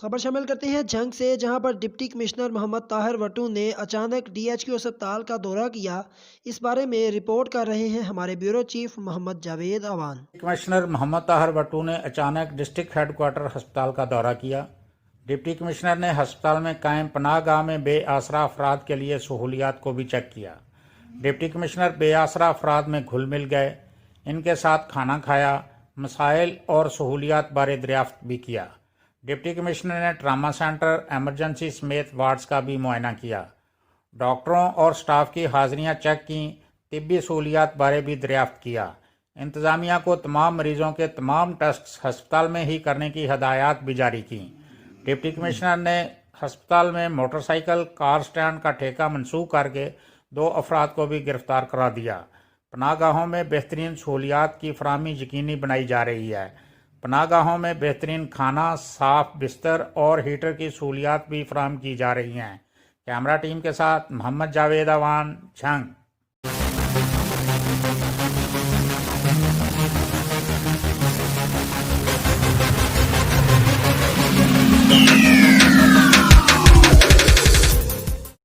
خبر شامل کرتے ہیں جنگ سے، جہاں پر ڈپٹی کمشنر محمد طاہر وٹو نے اچانک DHQ اسپتال کا دورہ کیا۔ اس بارے میں رپورٹ کر رہے ہیں ہمارے بیورو چیف محمد جاوید اوان۔ کمشنر محمد طاہر وٹو نے اچانک ڈسٹرکٹ ہیڈ کوارٹر ہسپتال کا دورہ کیا۔ ڈپٹی کمشنر نے ہسپتال میں قائم پناہ گاہ میں بے آسرا افراد کے لیے سہولیات کو بھی چیک کیا۔ ڈپٹی کمشنر بے آسرا افراد میں گھل مل گئے، ان کے ساتھ کھانا کھایا، مسائل اور سہولیات بارے دریافت بھی کیا۔ ڈپٹی کمشنر نے ٹراما سینٹر، ایمرجنسی سمیت وارڈز کا بھی معائنہ کیا۔ ڈاکٹروں اور سٹاف کی حاضریاں چیک کیں، طبی سہولیات بارے بھی دریافت کیا۔ انتظامیہ کو تمام مریضوں کے تمام ٹیسٹ ہسپتال میں ہی کرنے کی ہدایات بھی جاری کیں۔ ڈپٹی کمشنر نے ہسپتال میں موٹر سائیکل کار سٹینڈ کا ٹھیکہ منسوخ کر کے 2 افراد کو بھی گرفتار کرا دیا۔ پناہ گاہوں میں بہترین سہولیات کی فراہمی یقینی بنائی جا رہی ہے۔ پناہ گاہوں میں بہترین کھانا، صاف بستر اور ہیٹر کی سہولیات بھی فراہم کی جا رہی ہیں۔ کیمرہ ٹیم کے ساتھ محمد جاوید اوان، جھنگ۔